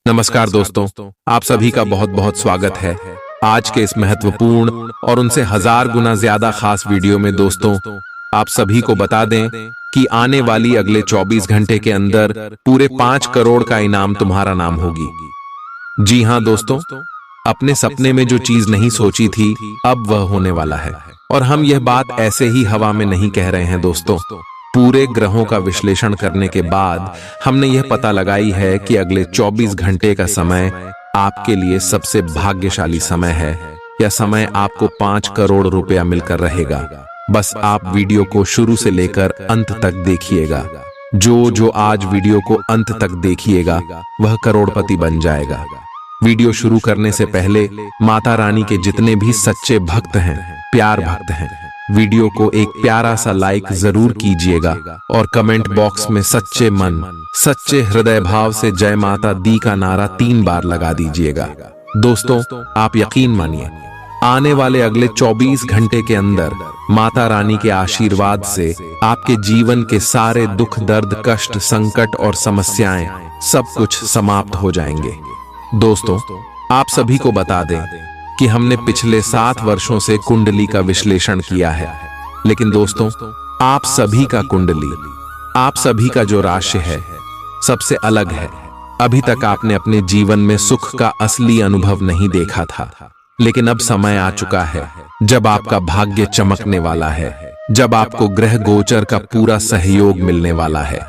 नमस्कार दोस्तों, आप सभी का बहुत बहुत स्वागत है आज के इस महत्वपूर्ण और उनसे हजार गुना ज्यादा खास वीडियो में। दोस्तों, आप सभी को बता दें कि आने वाली अगले 24 घंटे के अंदर पूरे 5 करोड़ का इनाम तुम्हारा नाम होगी। जी हां दोस्तों, अपने सपने में जो चीज नहीं सोची थी अब वह होने वाला है। और हम यह बात ऐसे ही हवा में नहीं कह रहे हैं दोस्तों। पूरे ग्रहों का विश्लेषण करने के बाद हमने यह पता लगाई है कि अगले 24 घंटे का समय आपके लिए सबसे भाग्यशाली समय है। यह समय आपको 5 करोड़ रुपया मिलकर रहेगा। बस आप वीडियो को शुरू से लेकर अंत तक देखिएगा। जो आज वीडियो को अंत तक देखिएगा वह करोड़पति बन जाएगा। वीडियो शुरू करने से पहले माता रानी के जितने भी सच्चे भक्त हैं, प्यार भक्त हैं, वीडियो को एक प्यारा सा लाइक जरूर कीजिएगा और कमेंट बॉक्स में सच्चे मन, सच्चे हृदय भाव से जय माता दी का नारा 3 बार लगा दीजिएगा। दोस्तों, आप यकीन मानिए, आने वाले अगले 24 घंटे के अंदर माता रानी के आशीर्वाद से आपके जीवन के सारे दुख, दर्द, कष्ट, संकट और समस्याएं सब कुछ समाप्त हो जाएंगे। दोस्तों, आप सभी को बता दें कि हमने पिछले 7 वर्षों से कुंडली का विश्लेषण किया है, लेकिन दोस्तों, आप सभी का कुंडली, आप सभी का जो राशि है सबसे अलग है। अभी तक आपने अपने जीवन में सुख का असली अनुभव नहीं देखा था, लेकिन अब समय आ चुका है जब आपका भाग्य चमकने वाला है, जब आपको ग्रह गोचर का पूरा सहयोग मिलने वाला है।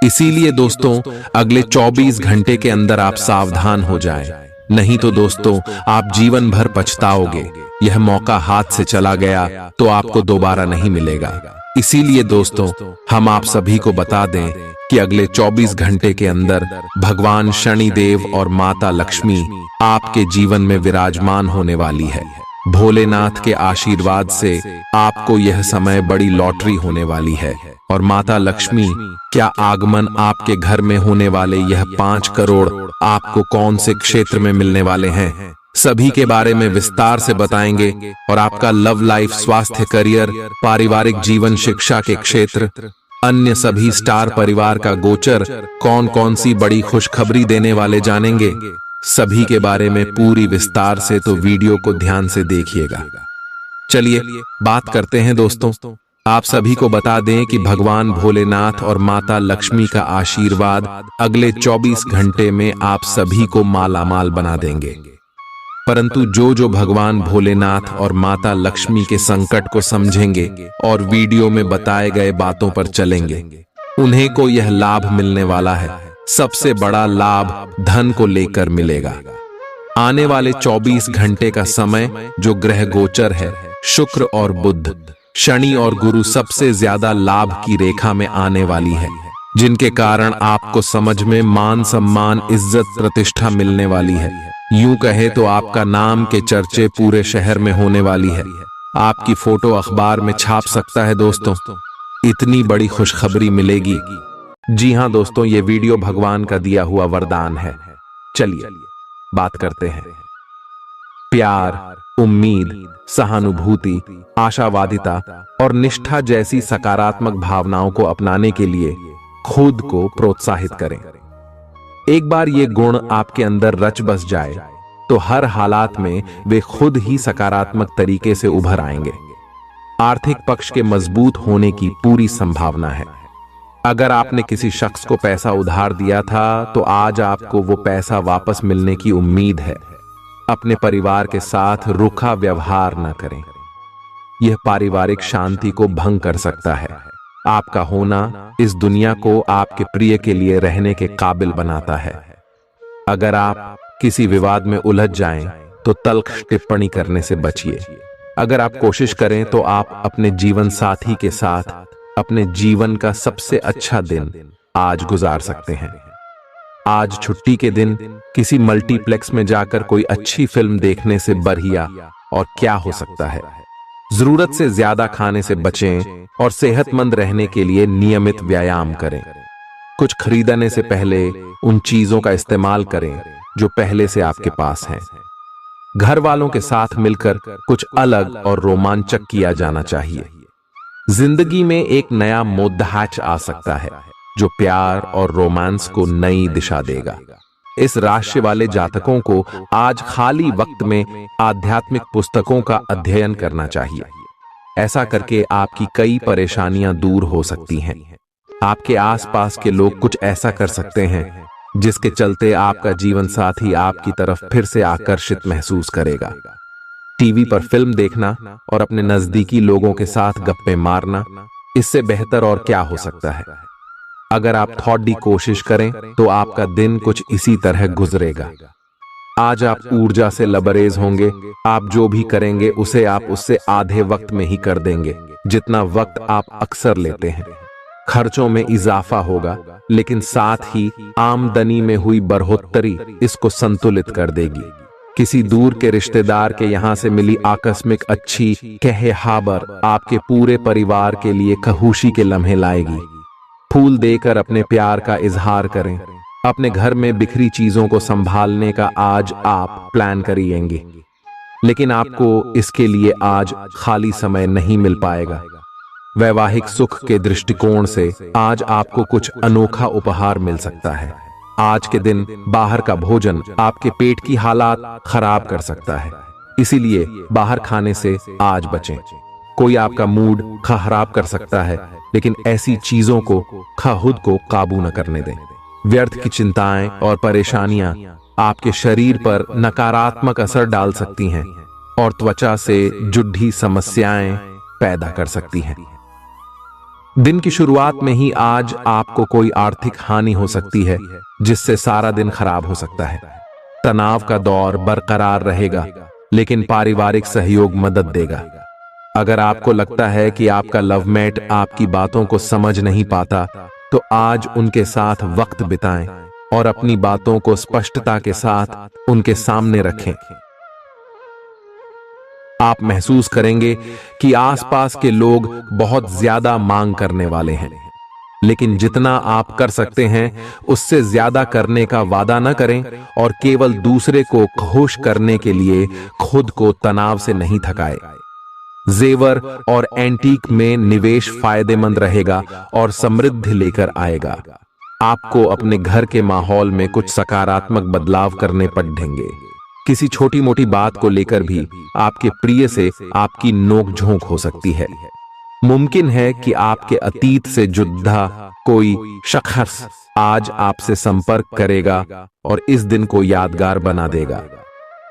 इसीलिए दोस्तों, अगले 24 घंटे के अंदर आप सावधान हो जाएं, नहीं तो दोस्तों आप जीवन भर पछताओगे। यह मौका हाथ से चला गया तो आपको दोबारा नहीं मिलेगा। इसीलिए दोस्तों, हम आप सभी को बता दें कि अगले 24 घंटे के अंदर भगवान शनिदेव और माता लक्ष्मी आपके जीवन में विराजमान होने वाली है। भोलेनाथ के आशीर्वाद से आपको यह समय बड़ी लॉटरी होने वाली है और माता लक्ष्मी क्या आगमन आपके घर में होने वाले यह 5 करोड़ आपको कौन से क्षेत्र में मिलने वाले हैं, सभी के बारे में विस्तार से बताएंगे। और आपका लव लाइफ, स्वास्थ्य, करियर, पारिवारिक जीवन, शिक्षा के क्षेत्र, अन्य सभी स्टार परिवार का गोचर कौन कौन सी बड़ी खुशखबरी देने वाले जानेंगे, सभी के बारे में पूरी विस्तार से। तो वीडियो को ध्यान से देखिएगा। चलिए बात करते हैं दोस्तों। आप सभी को बता दें कि भगवान भोलेनाथ और माता लक्ष्मी का आशीर्वाद अगले 24 घंटे में आप सभी को मालामाल बना देंगे। परंतु जो भगवान भोलेनाथ और माता लक्ष्मी के संकट को समझेंगे और वीडियो में बताए गए बातों पर चलेंगे, उन्हें को यह लाभ मिलने वाला है। सबसे बड़ा लाभ धन को लेकर मिलेगा। आने वाले 24 घंटे का समय जो ग्रह गोचर है, शुक्र और बुध, शनि और गुरु सबसे ज्यादा लाभ की रेखा में आने वाली है, जिनके कारण आपको समझ में मान, सम्मान, इज्जत, प्रतिष्ठा मिलने वाली है। यूं कहे तो आपका नाम के चर्चे पूरे शहर में होने वाली है। आपकी फोटो अखबार में छाप सकता है दोस्तों। इतनी बड़ी खुशखबरी मिलेगी। जी हां दोस्तों, ये वीडियो भगवान का दिया हुआ वरदान है। चलिए बात करते हैं। प्यार, उम्मीद, सहानुभूति, आशावादिता और निष्ठा जैसी सकारात्मक भावनाओं को अपनाने के लिए खुद को प्रोत्साहित करें। एक बार ये गुण आपके अंदर रच बस जाए तो हर हालात में वे खुद ही सकारात्मक तरीके से उभर आएंगे। आर्थिक पक्ष के मजबूत होने की पूरी संभावना है। अगर आपने किसी शख्स को पैसा उधार दिया था तो आज आपको वो पैसा वापस मिलने की उम्मीद है। अपने परिवार के साथ रूखा व्यवहार न करें, यह पारिवारिक शांति को भंग कर सकता है। आपका होना इस दुनिया को आपके प्रिय के लिए रहने के काबिल बनाता है। अगर आप किसी विवाद में उलझ जाएं तो तल्ख टिप्पणी करने से बचिए। अगर आप कोशिश करें तो आप अपने जीवन साथी के साथ अपने जीवन का सबसे अच्छा दिन आज गुजार सकते हैं। आज छुट्टी के दिन किसी मल्टीप्लेक्स में जाकर कोई अच्छी फिल्म देखने से बढ़िया और क्या हो सकता है। जरूरत से ज्यादा खाने से बचें और सेहतमंद रहने के लिए नियमित व्यायाम करें। कुछ खरीदने से पहले उन चीजों का इस्तेमाल करें जो पहले से आपके पास हैं। घर वालों के साथ मिलकर कुछ अलग और रोमांचक किया जाना चाहिए। जिंदगी में एक नया मोद्दाच आ सकता है जो प्यार और रोमांस को नई दिशा देगा। इस राशि वाले जातकों को आज खाली वक्त में आध्यात्मिक पुस्तकों का अध्ययन करना चाहिए। ऐसा करके आपकी कई परेशानियां दूर हो सकती हैं। आपके आसपास के लोग कुछ ऐसा कर सकते हैं जिसके चलते आपका जीवन साथी आपकी तरफ फिर से आकर्षित महसूस करेगा। टीवी पर फिल्म देखना और अपने नजदीकी लोगों के साथ गप्पे मारना, इससे बेहतर और क्या हो सकता है। अगर आप थोड़ी कोशिश करें तो आपका दिन कुछ इसी तरह गुजरेगा। आज आप ऊर्जा से लबरेज होंगे। आप जो भी करेंगे उसे आप उससे आधे वक्त में ही कर देंगे जितना वक्त आप अक्सर लेते हैं। खर्चों में इजाफा होगा, लेकिन साथ ही आमदनी में हुई बढ़ोतरी इसको संतुलित कर देगी। किसी दूर के रिश्तेदार के यहां से मिली आकस्मिक अच्छी खबर आपके पूरे परिवार के लिए खुशी के लम्हे लाएगी। फूल देकर अपने प्यार का इजहार करें। अपने घर में बिखरी चीजों को संभालने का आज आप प्लान करिएंगे, लेकिन आपको इसके लिए आज खाली समय नहीं मिल पाएगा। वैवाहिक सुख के दृष्टिकोण से आज आपको कुछ अनोखा उपहार मिल सकता है। आज के दिन बाहर का भोजन आपके पेट की हालात खराब कर सकता है, इसीलिए बाहर खाने से आज बचें। कोई आपका मूड खराब कर सकता है, लेकिन ऐसी चीजों को खुद को काबू न करने दें। व्यर्थ की चिंताएं और परेशानियां आपके शरीर पर नकारात्मक असर डाल सकती हैं और त्वचा से जुड़ी समस्याएं पैदा कर सकती हैं। दिन की शुरुआत में ही आज आपको कोई आर्थिक हानि हो सकती है, जिससे सारा दिन खराब हो सकता है। तनाव का दौर बरकरार रहेगा, लेकिन पारिवारिक सहयोग मदद देगा। अगर आपको लगता है कि आपका लवमेट आपकी बातों को समझ नहीं पाता, तो आज उनके साथ वक्त बिताएं और अपनी बातों को स्पष्टता के साथ उनके सामने रखें। आप महसूस करेंगे कि आसपास के लोग बहुत ज्यादा मांग करने वाले हैं, लेकिन जितना आप कर सकते हैं उससे ज्यादा करने का वादा न करें और केवल दूसरे को खुश करने के लिए खुद को तनाव से नहीं थकाएं। जेवर और एंटीक में निवेश फायदेमंद रहेगा और समृद्धि लेकर आएगा। आपको अपने घर के माहौल में कुछ सकारात्मक बदलाव करने पड़ेंगे। किसी छोटी मोटी बात को लेकर भी आपके प्रिय से आपकी नोकझोंक हो सकती है। मुमकिन है कि आपके अतीत से जुड़ा कोई शख्स आज आपसे संपर्क करेगा और इस दिन को यादगार बना देगा।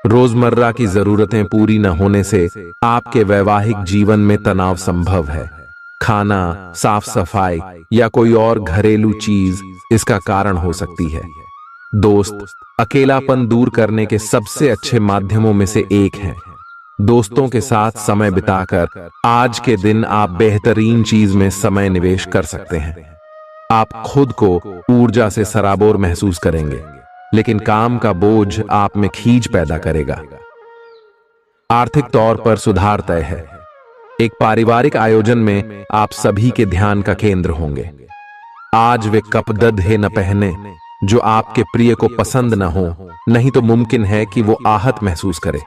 रोजमर्रा की जरूरतें पूरी न होने से आपके वैवाहिक जीवन में तनाव संभव है। खाना, साफ सफाई या कोई और घरेलू चीज इसका कारण हो सकती है। दोस्त अकेलापन दूर करने के सबसे अच्छे माध्यमों में से एक है। दोस्तों के साथ समय बिताकर आज के दिन आप बेहतरीन चीज में समय निवेश कर सकते हैं। आप खुद को ऊर्जा से सराबोर महसूस करेंगे, लेकिन काम का बोझ आप में खींच पैदा करेगा। आर्थिक तौर पर सुधार तय है। एक पारिवारिक आयोजन में आप सभी के ध्यान का केंद्र होंगे। आज वे कपड़े न पहने जो आपके प्रिय को पसंद न हो, नहीं तो मुमकिन है कि वो आहत महसूस करे।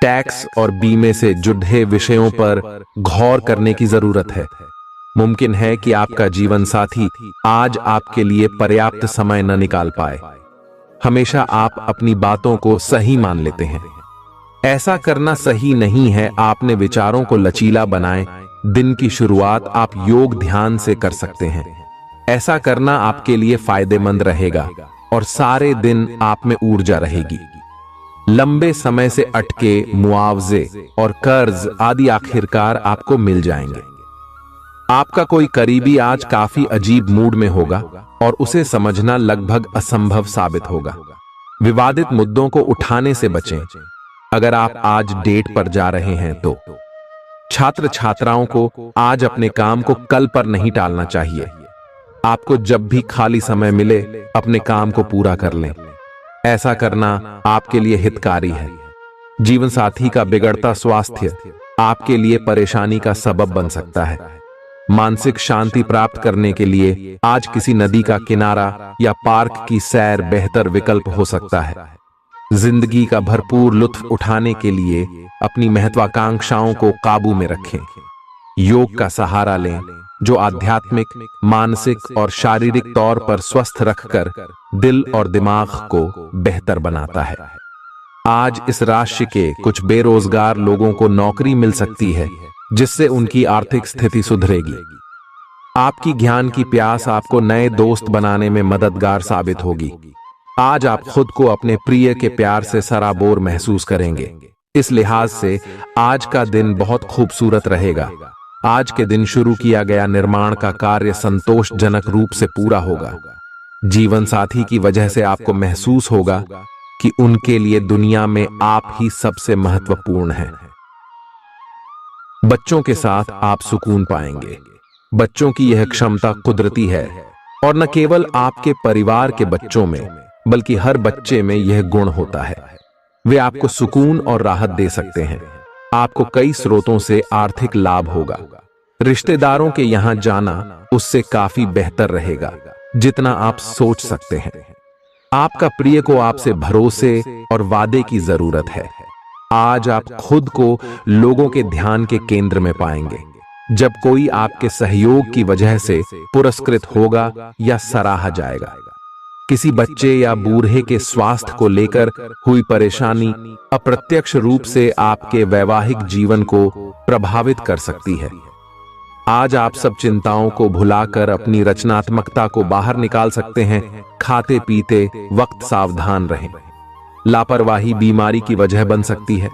टैक्स और बीमे से जुड़े विषयों पर गौर करने की जरूरत है। मुमकिन है कि आपका जीवन साथी आज आपके लिए पर्याप्त समय न निकाल पाए। हमेशा आप अपनी बातों को सही मान लेते हैं। ऐसा करना सही नहीं है। आपने विचारों को लचीला बनाएं। दिन की शुरुआत आप योग ध्यान से कर सकते हैं। ऐसा करना आपके लिए फायदेमंद रहेगा और सारे दिन आप में ऊर्जा रहेगी। लंबे समय से अटके मुआवजे और कर्ज आदि आखिरकार आपको मिल जाएंगे। आपका कोई करीबी आज काफी अजीब मूड में होगा और उसे समझना लगभग असंभव साबित होगा। विवादित मुद्दों को उठाने से बचें। अगर आप आज डेट पर जा रहे हैं तो छात्र छात्राओं को आज अपने काम को कल पर नहीं टालना चाहिए। आपको जब भी खाली समय मिले अपने काम को पूरा कर लें। ऐसा करना आपके लिए हितकारी है। जीवन साथी का बिगड़ता स्वास्थ्य आपके लिए परेशानी का सबब बन सकता है। मानसिक शांति प्राप्त करने के लिए आज किसी नदी का किनारा या पार्क की सैर बेहतर विकल्प हो सकता है। जिंदगी का भरपूर लुत्फ उठाने के लिए अपनी महत्वाकांक्षाओं को काबू में रखें। योग का सहारा लें, जो आध्यात्मिक, मानसिक और शारीरिक तौर पर स्वस्थ रखकर दिल और दिमाग को बेहतर बनाता है। आज इस राशि के कुछ बेरोजगार लोगों को नौकरी मिल सकती है, जिससे उनकी आर्थिक स्थिति सुधरेगी। आपकी ज्ञान की प्यास आपको नए दोस्त बनाने में मददगार साबित होगी। आज आप खुद को अपने प्रिय के प्यार से सराबोर महसूस करेंगे। इस लिहाज से आज का दिन बहुत खूबसूरत रहेगा। आज के दिन शुरू किया गया निर्माण का कार्य संतोषजनक रूप से पूरा होगा। जीवन साथी की वजह से आपको महसूस होगा कि उनके लिए दुनिया में आप ही सबसे महत्वपूर्ण हैं। बच्चों के साथ आप सुकून पाएंगे। बच्चों की यह क्षमता कुदरती है और न केवल आपके परिवार के बच्चों में बल्कि हर बच्चे में यह गुण होता है। वे आपको सुकून और राहत दे सकते हैं। आपको कई स्रोतों से आर्थिक लाभ होगा। रिश्तेदारों के यहां जाना उससे काफी बेहतर रहेगा जितना आप सोच सकते हैं। आपका प्रिय को आपसे भरोसे और वादे की जरूरत है। आज आप खुद को लोगों के ध्यान के केंद्र में पाएंगे जब कोई आपके सहयोग की वजह से पुरस्कृत होगा या सराहा जाएगा। किसी बच्चे या बूढ़े के स्वास्थ्य को लेकर हुई परेशानी अप्रत्यक्ष रूप से आपके वैवाहिक जीवन को प्रभावित कर सकती है। आज आप सब चिंताओं को भुलाकर अपनी रचनात्मकता को बाहर निकाल सकते हैं। खाते पीते वक्त सावधान रहें। लापरवाही बीमारी की वजह बन सकती है।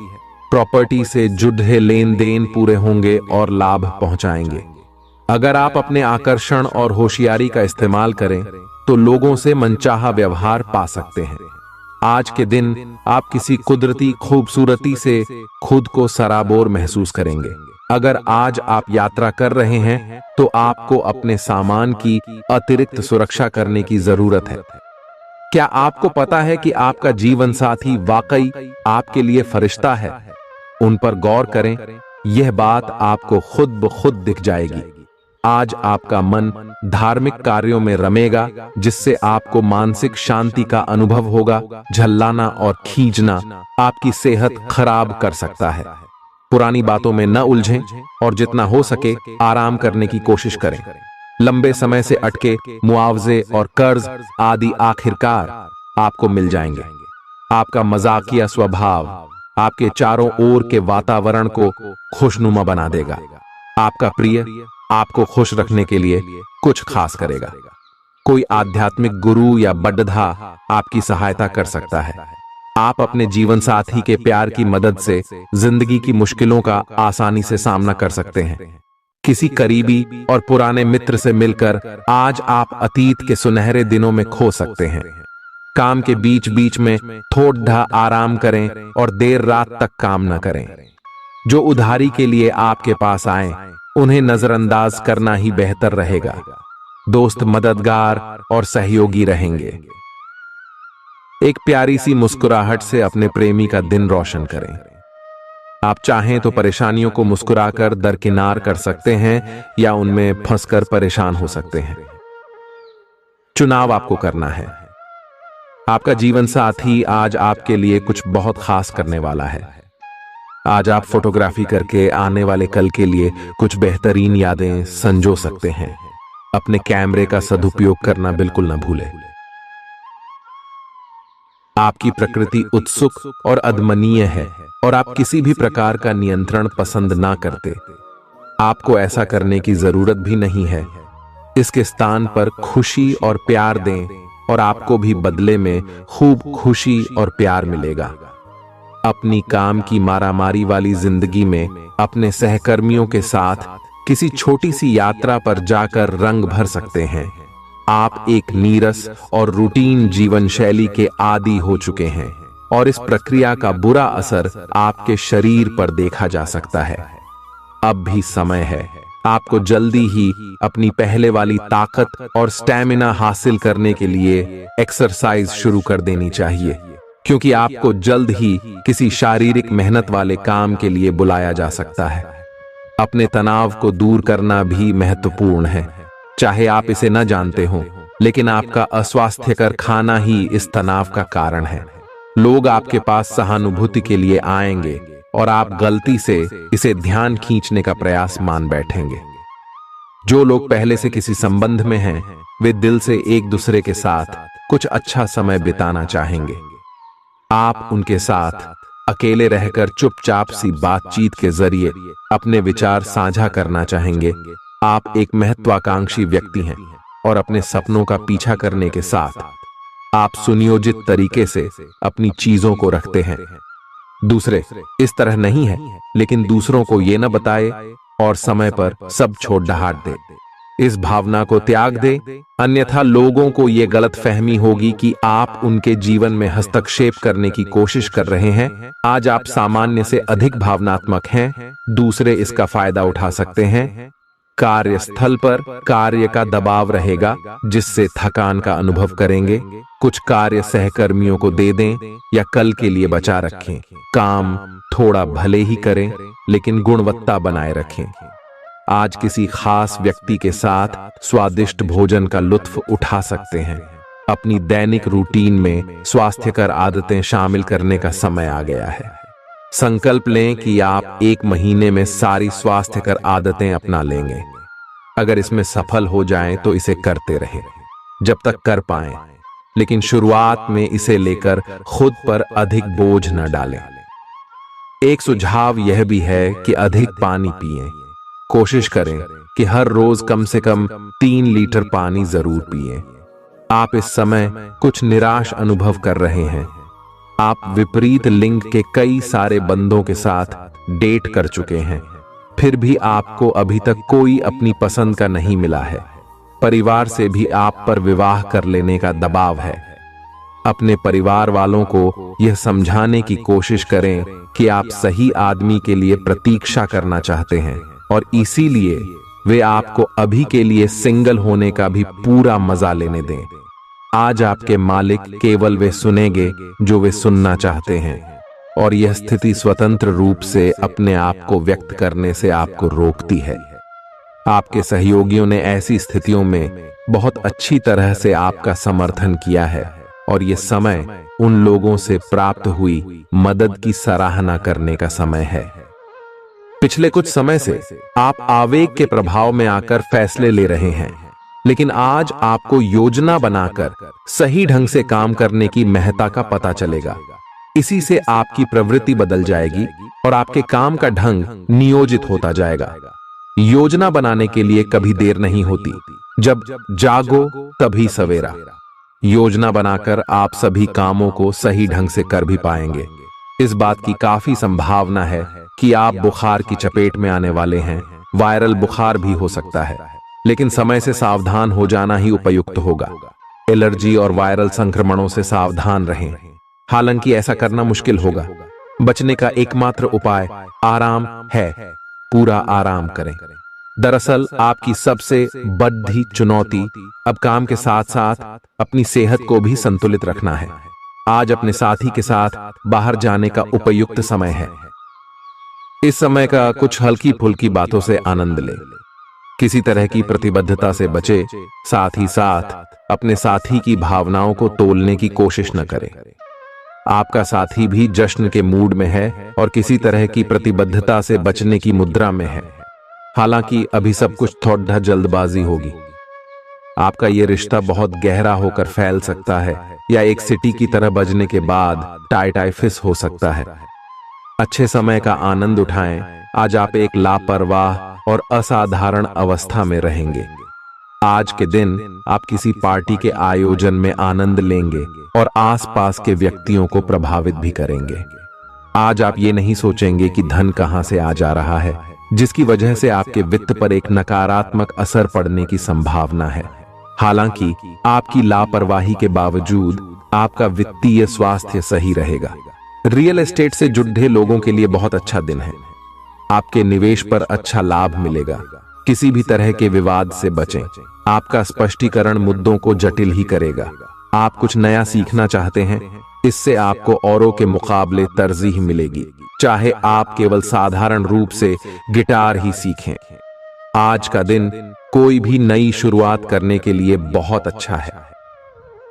प्रॉपर्टी से जुड़े लेन देन पूरे होंगे और लाभ पहुंचाएंगे। अगर आप अपने आकर्षण और होशियारी का इस्तेमाल करें तो लोगों से मनचाहा व्यवहार पा सकते हैं। आज के दिन आप किसी कुदरती खूबसूरती से खुद को सराबोर महसूस करेंगे। अगर आज आप यात्रा कर रहे हैं तो आपको अपने सामान की अतिरिक्त सुरक्षा करने की जरूरत है। क्या आपको पता है कि आपका जीवन साथी वाकई आपके लिए फरिश्ता है? उन पर गौर करें, यह बात आपको खुद ब खुद दिख जाएगी। आज आपका मन धार्मिक कार्यों में रमेगा जिससे आपको मानसिक शांति का अनुभव होगा। झल्लाना और खींचना आपकी सेहत खराब कर सकता है। पुरानी बातों में न उलझें और जितना हो सके आराम करने की कोशिश करें। लंबे समय से अटके मुआवजे और कर्ज आदि आखिरकार आपको मिल जाएंगे। आपका मजाकिया स्वभाव आपके चारों ओर के वातावरण को खुशनुमा बना देगा। आपका प्रिय आपको खुश रखने के लिए कुछ खास करेगा। कोई आध्यात्मिक गुरु या बड्ढा आपकी सहायता कर सकता है। आप अपने जीवन साथी के प्यार की मदद से जिंदगी की मुश्किलों का आसानी से सामना कर सकते हैं। किसी करीबी और पुराने मित्र से मिलकर आज आप अतीत के सुनहरे दिनों में खो सकते हैं। काम के बीच बीच में थोड़ा आराम करें और देर रात तक काम न करें। जो उधारी के लिए आपके पास आए उन्हें नजरअंदाज करना ही बेहतर रहेगा। दोस्त मददगार और सहयोगी रहेंगे। एक प्यारी सी मुस्कुराहट से अपने प्रेमी का दिन रोशन करें। आप चाहें तो परेशानियों को मुस्कुराकर दरकिनार कर सकते हैं या उनमें फंसकर परेशान हो सकते हैं। चुनाव आपको करना है। आपका जीवन साथी आज आपके लिए कुछ बहुत खास करने वाला है। आज आप फोटोग्राफी करके आने वाले कल के लिए कुछ बेहतरीन यादें संजो सकते हैं। अपने कैमरे का सदुपयोग करना बिल्कुल न भूलें। आपकी प्रकृति उत्सुक और अदमनीय है और आप किसी भी प्रकार का नियंत्रण पसंद ना करते। आपको ऐसा करने की जरूरत भी नहीं है। इसके स्थान पर खुशी और प्यार दें और आपको भी बदले में खूब खुशी और प्यार मिलेगा। अपनी काम की मारामारी वाली जिंदगी में अपने सहकर्मियों के साथ किसी छोटी सी यात्रा पर जाकर रंग भर सकते हैं। आप एक नीरस और रूटीन जीवन शैली के आदी हो चुके हैं और इस प्रक्रिया का बुरा असर आपके शरीर पर देखा जा सकता है। अब भी समय है। आपको जल्दी ही अपनी पहले वाली ताकत और स्टैमिना हासिल करने के लिए एक्सरसाइज शुरू कर देनी चाहिए, क्योंकि आपको जल्द ही किसी शारीरिक मेहनत वाले काम के लिए बुलाया जा सकता है। अपने तनाव को दूर करना भी महत्वपूर्ण है। चाहे आप इसे न जानते हो, लेकिन आपका अस्वास्थ्यकर खाना ही इस तनाव का कारण है। लोग आपके पास सहानुभूति के लिए आएंगे और आप गलती से इसे ध्यान खींचने का प्रयास मान बैठेंगे। जो लोग पहले से किसी संबंध में हैं, वे दिल से एक दूसरे के साथ कुछ अच्छा समय बिताना चाहेंगे। आप उनके साथ अकेले रहकर चुपचाप सी बातचीत के जरिए अपने विचार साझा करना चाहेंगे। आप एक महत्वाकांक्षी व्यक्ति हैं और अपने सपनों का पीछा करने के साथ आप सुनियोजित तरीके से अपनी चीजों को रखते हैं। दूसरे इस तरह नहीं है, लेकिन दूसरों को ये न बताए और समय पर सब छोड़ डहाट दे। इस भावना को त्याग दे, अन्यथा लोगों को ये गलत फहमी होगी कि आप उनके जीवन में हस्तक्षेप करने की कोशिश कर रहे हैं। आज आप सामान्य से अधिक भावनात्मक हैं, दूसरे इसका फायदा उठा सकते हैं। कार्यस्थल पर कार्य का दबाव रहेगा, जिससे थकान का अनुभव करेंगे। कुछ कार्य सहकर्मियों को दे दें या कल के लिए बचा रखें। काम थोड़ा भले ही करें, लेकिन गुणवत्ता बनाए रखें। आज किसी खास व्यक्ति के साथ स्वादिष्ट भोजन का लुत्फ उठा सकते हैं। अपनी दैनिक रूटीन में स्वास्थ्यकर आदतें शामिल करने का समय आ गया है। संकल्प लें कि आप 1 महीने में सारी स्वास्थ्यकर आदतें अपना लेंगे। अगर इसमें सफल हो जाएं तो इसे करते रहें जब तक कर पाएं, लेकिन शुरुआत में इसे लेकर खुद पर अधिक बोझ न डालें। एक सुझाव यह भी है कि अधिक पानी पिएं। कोशिश करें कि हर रोज कम से कम 3 लीटर पानी जरूर पिएं। आप इस समय कुछ निराश अनुभव कर रहे हैं। आप विपरीत लिंग के कई सारे बंदों के साथ डेट कर चुके हैं, फिर भी आपको अभी तक कोई अपनी पसंद का नहीं मिला है। परिवार से भी आप पर विवाह कर लेने का दबाव है। अपने परिवार वालों को यह समझाने की कोशिश करें कि आप सही आदमी के लिए प्रतीक्षा करना चाहते हैं और इसीलिए वे आपको अभी के लिए सिंगल होने का भी पूरा मजा लेने दें। आज आपके मालिक केवल वे सुनेंगे जो वे सुनना चाहते हैं, और यह स्थिति स्वतंत्र रूप से अपने आप को व्यक्त करने से आपको रोकती है। आपके सहयोगियों ने ऐसी स्थितियों में बहुत अच्छी तरह से आपका समर्थन किया है, और यह समय उन लोगों से प्राप्त हुई मदद की सराहना करने का समय है। पिछले कुछ समय से आप आवेग के प्रभाव में आकर फैसले ले रहे हैं, लेकिन आज आपको योजना बनाकर सही ढंग से काम करने की महत्ता का पता चलेगा। इसी से आपकी प्रवृत्ति बदल जाएगी और आपके काम का ढंग नियोजित होता जाएगा। योजना बनाने के लिए कभी देर नहीं होती, जब जागो तभी सवेरा। योजना बनाकर आप सभी कामों को सही ढंग से कर भी पाएंगे। इस बात की काफी संभावना है कि आप बुखार की चपेट में आने वाले हैं। वायरल बुखार भी हो सकता है, लेकिन समय से सावधान हो जाना ही उपयुक्त होगा। एलर्जी और वायरल संक्रमणों से सावधान रहें। हालांकि ऐसा करना मुश्किल होगा। बचने का एकमात्र उपाय आराम है। पूरा आराम करें। दरअसल आपकी सबसे बड़ी चुनौती अब काम के साथ साथ अपनी सेहत को भी संतुलित रखना है। आज अपने साथी के साथ बाहर जाने का उपयुक्त समय है। इस समय का कुछ हल्की फुल्की बातों से आनंद लें। किसी तरह की प्रतिबद्धता से बचे, साथ ही साथ अपने साथी की भावनाओं को तोलने की कोशिश न करें। आपका साथी भी जश्न के मूड में है और किसी तरह की प्रतिबद्धता से बचने की मुद्रा में है। हालांकि अभी सब कुछ थोड़ा जल्दबाजी होगी। आपका यह रिश्ता बहुत गहरा होकर फैल सकता है, या एक सिटी की तरह बजने के बाद टाइफिस हो सकता है। अच्छे समय का आनंद उठाएं। आज आप एक लापरवाह और असाधारण अवस्था में रहेंगे। आज के दिन आप किसी पार्टी के आयोजन में आनंद लेंगे और आसपास के व्यक्तियों को प्रभावित भी करेंगे। आज आप ये नहीं सोचेंगे कि धन कहां से आ जा रहा है, जिसकी वजह से आपके वित्त पर एक नकारात्मक असर पड़ने की संभावना है। हालांकि आपकी लापरवाही के बावजूद आपका वित्तीय स्वास्थ्य सही रहेगा। रियल एस्टेट से जुड़े लोगों के लिए बहुत अच्छा दिन है। आपके निवेश पर अच्छा लाभ मिलेगा। किसी भी तरह के विवाद से बचें। आपका स्पष्टीकरण मुद्दों को जटिल ही करेगा। आप कुछ नया सीखना चाहते हैं, इससे आपको औरों के मुकाबले तरजीह मिलेगी, चाहे आप केवल साधारण रूप से गिटार ही सीखें। आज का दिन कोई भी नई शुरुआत करने के लिए बहुत अच्छा है।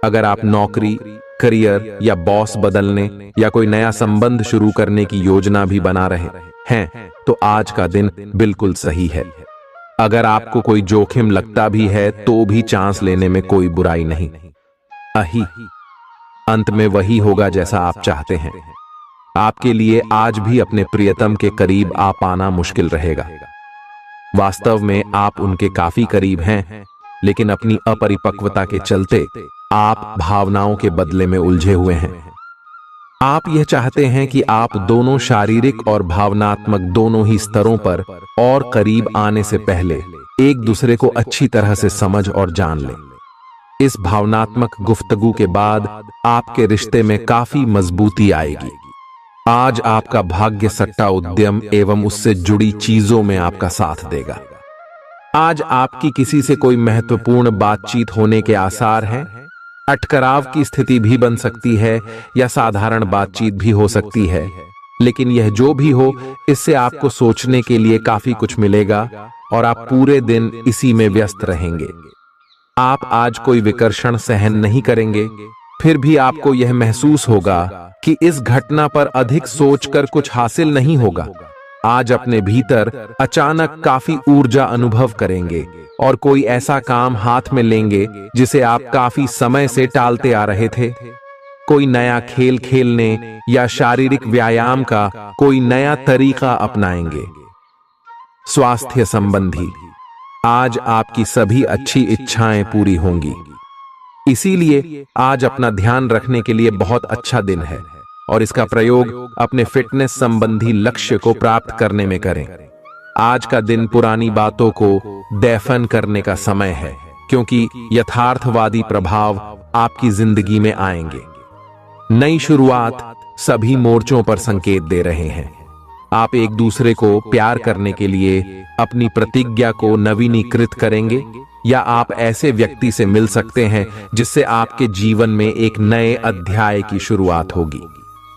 अगर आप नौकरी, करियर या बॉस बदलने या कोई नया संबंध शुरू करने की योजना भी बना रहे हैं, तो आज का दिन बिल्कुल सही है। अगर आपको कोई जोखिम लगता भी है तो भी चांस लेने में कोई बुराई नहीं। अही अंत में वही होगा जैसा आप चाहते हैं। आपके लिए आज भी अपने प्रियतम के करीब आ पाना मुश्किल रहेगा। वास्तव में आप उनके काफी करीब हैं, लेकिन अपनी अपरिपक्वता के चलते आप भावनाओं के बदले में उलझे हुए हैं। आप यह चाहते हैं कि आप दोनों शारीरिक और भावनात्मक दोनों ही स्तरों पर और करीब आने से पहले एक दूसरे को अच्छी तरह से समझ और जान लें। इस भावनात्मक गुफ्तगू के बाद आपके रिश्ते में काफी मजबूती आएगी। आज आपका भाग्य सट्टा उद्यम एवं उससे जुड़ी चीजों में आपका साथ देगा। आज आपकी किसी से कोई महत्वपूर्ण बातचीत होने के आसार हैं। अटकराव की स्थिति भी बन सकती है या साधारण बातचीत भी हो सकती है, लेकिन यह जो भी हो, इससे आपको सोचने के लिए काफी कुछ मिलेगा और आप पूरे दिन इसी में व्यस्त रहेंगे। आप आज कोई विकर्षण सहन नहीं करेंगे, फिर भी आपको यह महसूस होगा कि इस घटना पर अधिक सोचकर कुछ हासिल नहीं होगा। आज अपने भीतर अचानक काफी ऊर्जा अनुभव करेंगे और कोई ऐसा काम हाथ में लेंगे जिसे आप काफी समय से टालते आ रहे थे। कोई नया खेल खेलने या शारीरिक व्यायाम का कोई नया तरीका अपनाएंगे। स्वास्थ्य संबंधी आज आपकी सभी अच्छी इच्छाएं पूरी होंगी, इसीलिए आज अपना ध्यान रखने के लिए बहुत अच्छा दिन है और इसका प्रयोग अपने फिटनेस संबंधी लक्ष्य को प्राप्त करने में करें। आज का दिन पुरानी बातों को दफन करने का समय है, क्योंकि यथार्थवादी प्रभाव आपकी जिंदगी में आएंगे। नई शुरुआत सभी मोर्चों पर संकेत दे रहे हैं। आप एक दूसरे को प्यार करने के लिए अपनी प्रतिज्ञा को नवीनीकृत करेंगे, या आप ऐसे व्यक्ति से मिल सकते हैं जिससे आपके जीवन में एक नए अध्याय की शुरुआत होगी।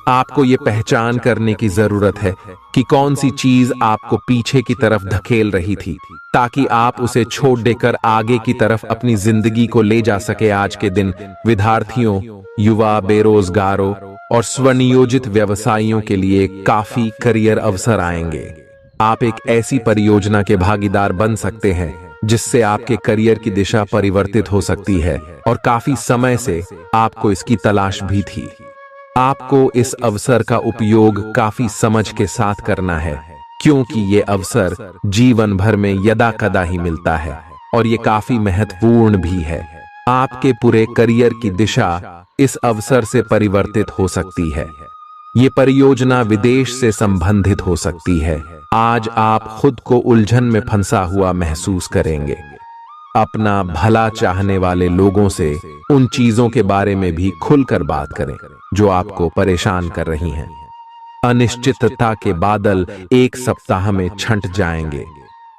आपको ये पहचान करने की जरूरत है कि कौन सी चीज आपको पीछे की तरफ धकेल रही थी, ताकि आप उसे छोड़ देकर आगे की तरफ अपनी जिंदगी को ले जा सके। आज के दिन विद्यार्थियों, युवा, बेरोजगारों और स्वनियोजित व्यवसायियों के लिए काफी करियर अवसर आएंगे। आप एक ऐसी परियोजना के भागीदार बन सकते हैं जिससे आपके करियर की दिशा परिवर्तित हो सकती है और काफी समय से आपको इसकी तलाश भी थी। आपको इस अवसर का उपयोग काफी समझ के साथ करना है, क्योंकि ये अवसर जीवन भर में यदा कदा ही मिलता है और ये काफी महत्वपूर्ण भी है। आपके पूरे करियर की दिशा इस अवसर से परिवर्तित हो सकती है। ये परियोजना विदेश से संबंधित हो सकती है। आज आप खुद को उलझन में फंसा हुआ महसूस करेंगे। अपना भला चाहने वाले लोगों से उन चीजों के बारे में भी खुलकर बात करें जो आपको परेशान कर रही हैं। अनिश्चितता के बादल एक सप्ताह में छंट जाएंगे।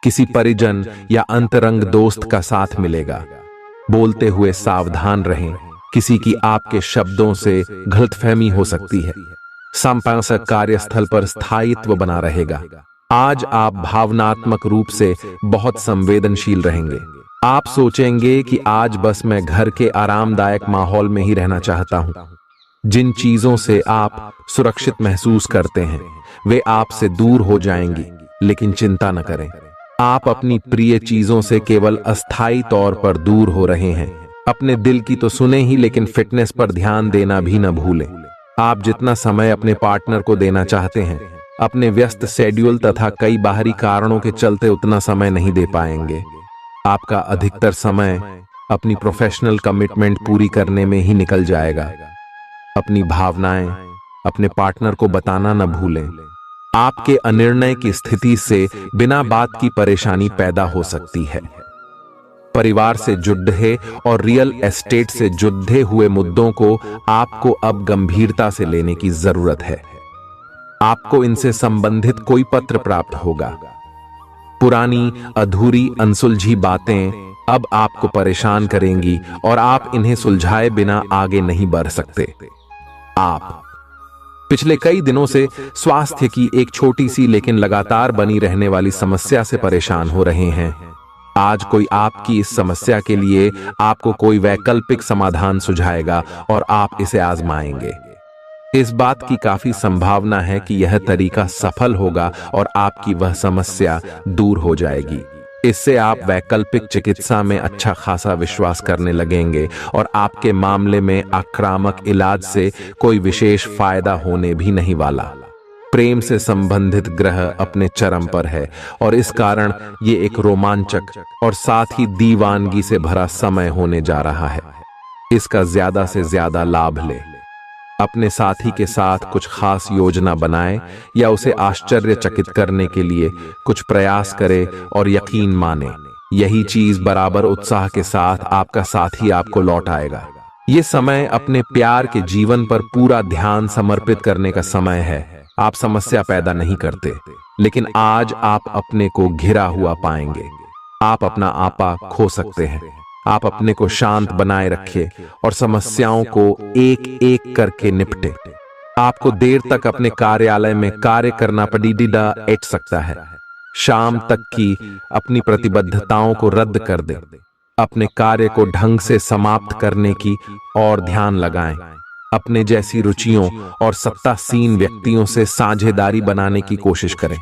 किसी परिजन या अंतरंग दोस्त का साथ मिलेगा। बोलते हुए सावधान रहें, किसी की आपके शब्दों से गलतफहमी हो सकती है। संपादक कार्यस्थल पर स्थायित्व बना रहेगा। आज आप भावनात्मक रूप से बहुत संवेदनशील रहेंगे। आप सोचेंगे कि आज बस मैं घर के आरामदायक माहौल में ही रहना चाहता हूं। जिन चीजों से आप सुरक्षित महसूस करते हैं वे आपसे दूर हो जाएंगी, लेकिन चिंता न करें, आप अपनी प्रिय चीजों से केवल अस्थायी तौर पर दूर हो रहे हैं। अपने दिल की तो सुने ही, लेकिन फिटनेस पर ध्यान देना भी न भूलें। आप जितना समय अपने पार्टनर को देना चाहते हैं, अपने व्यस्त शेड्यूल तथा कई बाहरी कारणों के चलते उतना समय नहीं दे पाएंगे। आपका अधिकतर समय अपनी प्रोफेशनल कमिटमेंट पूरी करने में ही निकल जाएगा। अपनी भावनाएं अपने पार्टनर को बताना न भूलें। आपके अनिर्णय की स्थिति से बिना बात की परेशानी पैदा हो सकती है। परिवार से जुड़े और रियल एस्टेट से जुड़े हुए मुद्दों को आपको अब गंभीरता से लेने की जरूरत है। आपको इनसे संबंधित कोई पत्र प्राप्त होगा। पुरानी अधूरी अनसुलझी बातें अब आपको परेशान करेंगी और आप इन्हें सुलझाए बिना आगे नहीं बढ़ सकते। आप पिछले कई दिनों से स्वास्थ्य की एक छोटी सी लेकिन लगातार बनी रहने वाली समस्या से परेशान हो रहे हैं। आज कोई आपकी इस समस्या के लिए आपको कोई वैकल्पिक समाधान सुझाएगा और आप इसे आजमाएंगे। इस बात की काफी संभावना है कि यह तरीका सफल होगा और आपकी वह समस्या दूर हो जाएगी। इससे आप वैकल्पिक चिकित्सा में अच्छा खासा विश्वास करने लगेंगे और आपके मामले में आक्रामक इलाज से कोई विशेष फायदा होने भी नहीं वाला। प्रेम से संबंधित ग्रह अपने चरम पर है और इस कारण ये एक रोमांचक और साथ ही दीवानगी से भरा समय होने जा रहा है। इसका ज्यादा से ज्यादा लाभ ले। अपने साथी के साथ कुछ खास योजना बनाएं या उसे आश्चर्यचकित करने के लिए कुछ प्रयास करें और यकीन माने यही चीज बराबर उत्साह के साथ आपका साथी आपको लौट आएगा। ये समय अपने प्यार के जीवन पर पूरा ध्यान समर्पित करने का समय है। आप समस्या पैदा नहीं करते, लेकिन आज आप अपने को घिरा हुआ पाएंगे। आप अपना आपा खो सकते हैं। आप अपने को शांत बनाए रखें और समस्याओं को एक एक करके निपटे। आपको देर तक अपने कार्यालय में कार्य करना एट सकता है। शाम तक की अपनी प्रतिबद्धताओं को रद्द कर दें। अपने कार्य को ढंग से समाप्त करने की और ध्यान लगाएं। अपने जैसी रुचियों और सत्तासीन व्यक्तियों से साझेदारी बनाने की कोशिश करें।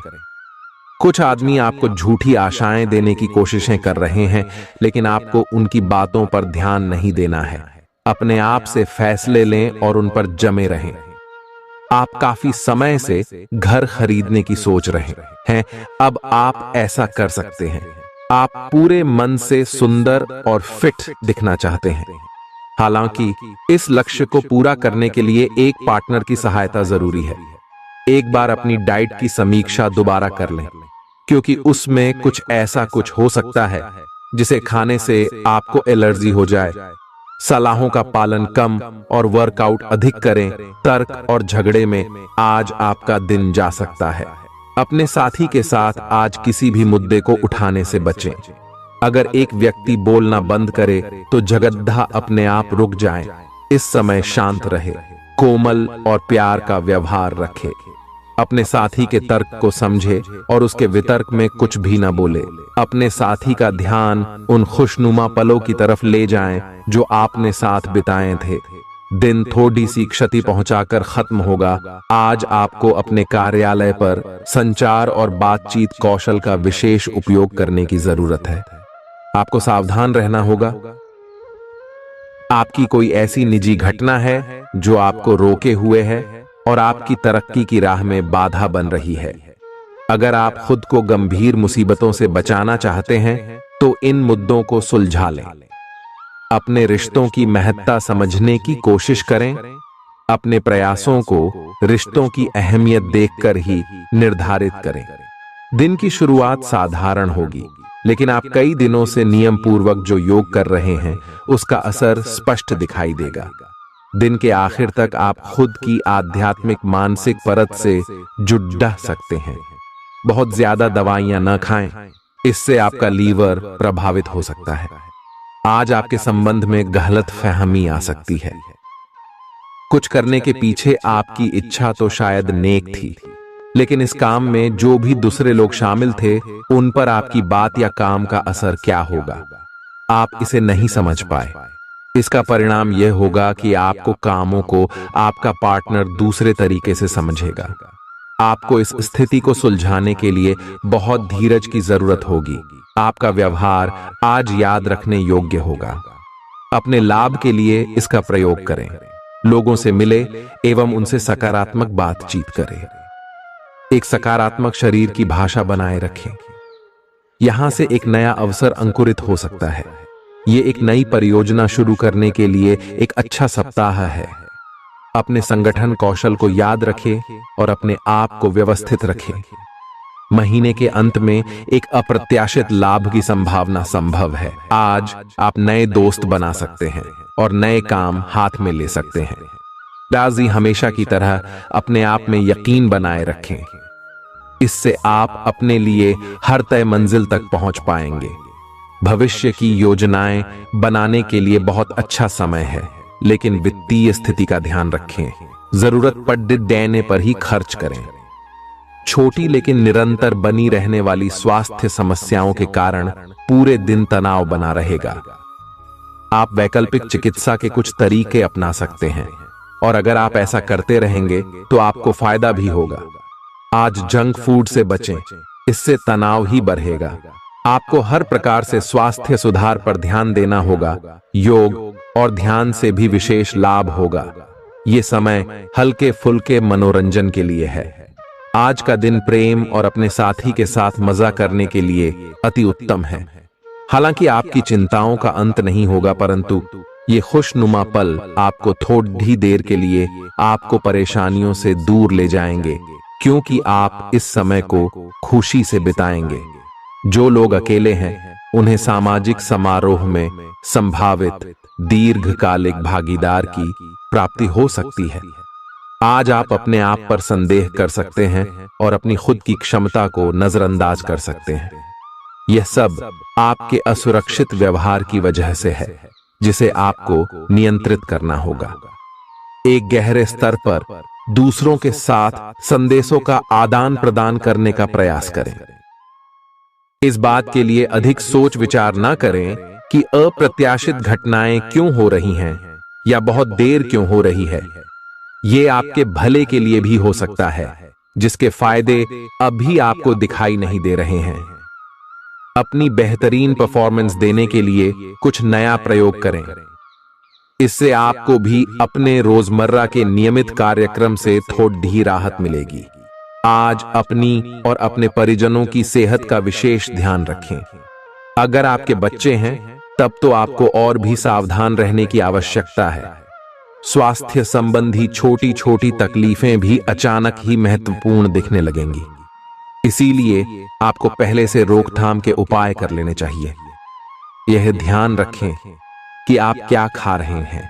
कुछ आदमी आपको झूठी आशाएं देने की कोशिशें कर रहे हैं, लेकिन आपको उनकी बातों पर ध्यान नहीं देना है। अपने आप से फैसले लें और उन पर जमे रहें। आप काफी समय से घर खरीदने की सोच रहे हैं, अब आप ऐसा कर सकते हैं। आप पूरे मन से सुंदर और फिट दिखना चाहते हैं। हालांकि इस लक्ष्य को पूरा करने के लिए एक पार्टनर की सहायता जरूरी है। एक बार अपनी डाइट की समीक्षा दोबारा कर लें, क्योंकि उसमें कुछ हो सकता है जिसे खाने से आपको एलर्जी हो जाए। सलाहों का पालन कम और वर्कआउट अधिक करें। तर्क और झगड़े में आज आपका दिन जा सकता है। अपने साथी के साथ आज किसी भी मुद्दे को उठाने से बचें। अगर एक व्यक्ति बोलना बंद करे तो जगद्धा अपने आप रुक जाए। इस समय शांत रहे, कोमल और प्यार का व्यवहार रखे। अपने साथी के तर्क को समझे और उसके वितर्क में कुछ भी न बोले। अपने साथी का ध्यान उन खुशनुमा पलों की तरफ ले जाएं जो आपने साथ बिताए थे। दिन थोड़ी सी क्षति पहुंचाकर खत्म होगा। आज आपको अपने कार्यालय पर संचार और बातचीत कौशल का विशेष उपयोग करने की जरूरत है। आपको सावधान रहना होगा। आपकी कोई ऐसी निजी घटना है जो आपको रोके हुए है और आपकी तरक्की की राह में बाधा बन रही है। अगर आप खुद को गंभीर मुसीबतों से बचाना चाहते हैं तो इन मुद्दों को सुलझा लें। अपने रिश्तों की महत्ता समझने की कोशिश करें। अपने प्रयासों को रिश्तों की अहमियत देखकर ही निर्धारित करें। दिन की शुरुआत साधारण होगी, लेकिन आप कई दिनों से नियम पूर्वक जो योग कर रहे हैं उसका असर स्पष्ट दिखाई देगा। दिन के आखिर तक आप खुद की आध्यात्मिक मानसिक परत से जुड़ सकते हैं। बहुत ज्यादा दवाइयां न खाएं, इससे आपका लीवर प्रभावित हो सकता है। आज आपके संबंध में गलत फहमी आ सकती है। कुछ करने के पीछे आपकी इच्छा तो शायद नेक थी, लेकिन इस काम में जो भी दूसरे लोग शामिल थे उन पर आपकी बात या काम का असर क्या होगा, आप इसे नहीं समझ पाए। इसका परिणाम यह होगा कि आपको कामों को आपका पार्टनर दूसरे तरीके से समझेगा। आपको इस स्थिति को सुलझाने के लिए बहुत धीरज की जरूरत होगी। आपका व्यवहार आज याद रखने योग्य होगा। अपने लाभ के लिए इसका प्रयोग करें। लोगों से मिले एवं उनसे सकारात्मक बातचीत करें। एक सकारात्मक शरीर की भाषा बनाए रखें। यहां से एक नया अवसर अंकुरित हो सकता है। ये एक नई परियोजना शुरू करने के लिए एक अच्छा सप्ताह है। अपने संगठन कौशल को याद रखें और अपने आप को व्यवस्थित रखें। महीने के अंत में एक अप्रत्याशित लाभ की संभावना संभव है। आज आप नए दोस्त बना सकते हैं और नए काम हाथ में ले सकते हैं। राजी हमेशा की तरह अपने आप में यकीन बनाए रखें। इससे आप अपने लिए हर तय मंजिल तक पहुंच पाएंगे। भविष्य की योजनाएं बनाने के लिए बहुत अच्छा समय है, लेकिन वित्तीय स्थिति का ध्यान रखें। जरूरत पड़ने पर ही खर्च करें। छोटी लेकिन निरंतर बनी रहने वाली स्वास्थ्य समस्याओं के कारण पूरे दिन तनाव बना रहेगा। आप वैकल्पिक चिकित्सा के कुछ तरीके अपना सकते हैं और अगर आप ऐसा करते रहेंगे तो आपको फायदा भी होगा। आज जंक फूड से बचें, इससे तनाव ही बढ़ेगा। आपको हर प्रकार से स्वास्थ्य सुधार पर ध्यान देना होगा। योग और ध्यान से भी विशेष लाभ होगा। ये समय हल्के फुल्के मनोरंजन के लिए है। आज का दिन प्रेम और अपने साथी के साथ मजा करने के लिए अति उत्तम है। हालांकि आपकी चिंताओं का अंत नहीं होगा, परंतु ये खुशनुमा पल आपको थोड़ी देर के लिए आपको परेशानियों से दूर ले जाएंगे, क्योंकि आप इस समय को खुशी से बिताएंगे। जो लोग अकेले हैं उन्हें सामाजिक समारोह में संभावित दीर्घकालिक भागीदार की प्राप्ति हो सकती है। आज आप अपने आप पर संदेह कर सकते हैं और अपनी खुद की क्षमता को नजरअंदाज कर सकते हैं। यह सब आपके असुरक्षित व्यवहार की वजह से है, जिसे आपको नियंत्रित करना होगा। एक गहरे स्तर पर दूसरों के साथ संदेशों का आदान प्रदान करने का प्रयास करें। इस बात के लिए अधिक सोच विचार न करें कि अप्रत्याशित घटनाएं क्यों हो रही हैं या बहुत देर क्यों हो रही है। ये आपके भले के लिए भी हो सकता है, जिसके फायदे अभी आपको दिखाई नहीं दे रहे हैं। अपनी बेहतरीन परफॉर्मेंस देने के लिए कुछ नया प्रयोग करें। इससे आपको भी अपने रोजमर्रा के नियमित कार्यक्रम से थोड़ी राहत मिलेगी। आज अपनी और अपने परिजनों की सेहत का विशेष ध्यान रखें। अगर आपके बच्चे हैं तब तो आपको और भी सावधान रहने की आवश्यकता है। स्वास्थ्य संबंधी छोटी छोटी तकलीफें भी अचानक ही महत्वपूर्ण दिखने लगेंगी। इसीलिए आपको पहले से रोकथाम के उपाय कर लेने चाहिए। यह ध्यान रखें कि आप क्या खा रहे हैं,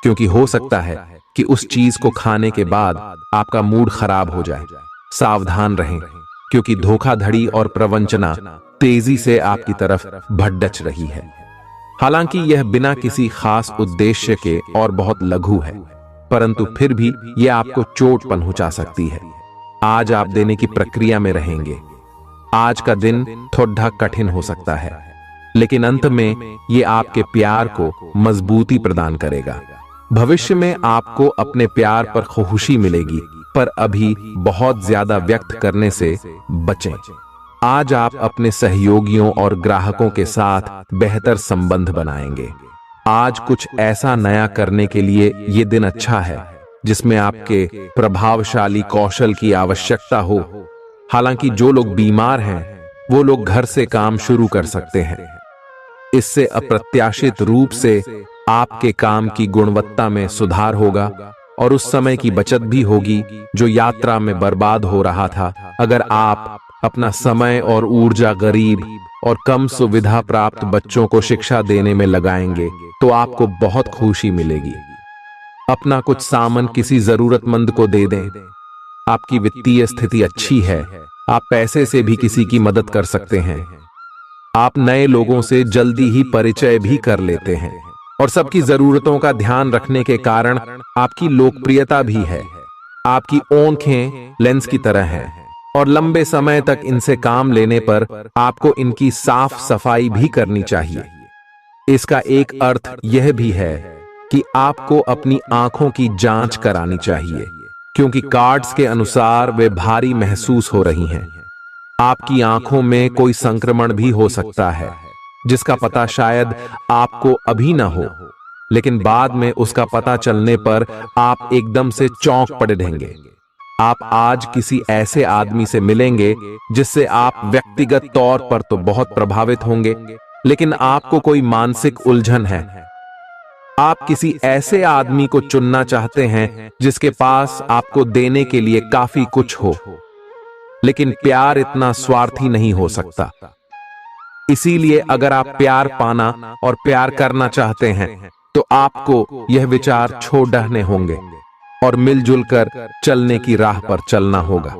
क्योंकि हो सकता है कि उस चीज को खाने के बाद आपका मूड खराब हो जाए। सावधान रहें, क्योंकि धोखाधड़ी और प्रवंचना तेजी से आपकी तरफ भड़क रही है। हालांकि यह बिना किसी खास उद्देश्य के और बहुत लघु है, परंतु फिर भी यह आपको चोट पहुंचा सकती है। आज आप देने की प्रक्रिया में रहेंगे। आज का दिन थोड़ा कठिन हो सकता है, लेकिन अंत में यह आपके प्यार को मजबूती प्रदान करेगा। भविष्य में आपको अपने प्यार पर खुशी मिलेगी, पर अभी बहुत ज्यादा व्यक्त करने से बचें। आज आप अपने सहयोगियों और ग्राहकों के साथ बेहतर संबंध बनाएंगे। आज कुछ ऐसा नया करने के लिए ये दिन अच्छा है जिसमें आपके प्रभावशाली कौशल की आवश्यकता हो। हालांकि जो लोग बीमार हैं वो लोग घर से काम शुरू कर सकते हैं। इससे अप्रत्याशित रूप से आपके काम की गुणवत्ता में सुधार होगा और उस समय की बचत भी होगी जो यात्रा में बर्बाद हो रहा था। अगर आप अपना समय और ऊर्जा गरीब और कम सुविधा प्राप्त बच्चों को शिक्षा देने में लगाएंगे तो आपको बहुत खुशी मिलेगी। अपना कुछ सामान किसी जरूरतमंद को दे दें। आपकी वित्तीय स्थिति अच्छी है, आप पैसे से भी किसी की मदद कर सकते हैं। आप नए लोगों से जल्दी ही परिचय भी कर लेते हैं और सबकी जरूरतों का ध्यान रखने के कारण आपकी लोकप्रियता भी है। आपकी आंखें लेंस की तरह हैं और लंबे समय तक इनसे काम लेने पर आपको इनकी साफ सफाई भी करनी चाहिए। इसका एक अर्थ यह भी है कि आपको अपनी आंखों की जांच करानी चाहिए, क्योंकि कार्ड्स के अनुसार वे भारी महसूस हो रही हैं। आपकी आंखों में कोई संक्रमण भी हो सकता है, जिसका पता शायद आपको अभी ना हो, लेकिन बाद में उसका पता चलने पर आप एकदम से चौंक पड़े रहेंगे। आप आज किसी ऐसे आदमी से मिलेंगे जिससे आप व्यक्तिगत तौर पर तो बहुत प्रभावित होंगे, लेकिन आपको कोई मानसिक उलझन है। आप किसी ऐसे आदमी को चुनना चाहते हैं जिसके पास आपको देने के लिए काफी कुछ हो, लेकिन प्यार इतना स्वार्थी नहीं हो सकता। इसीलिए अगर आप प्यार पाना और प्यार करना चाहते हैं तो आपको यह विचार छोड़ने होंगे और मिलजुल कर चलने की राह पर चलना होगा।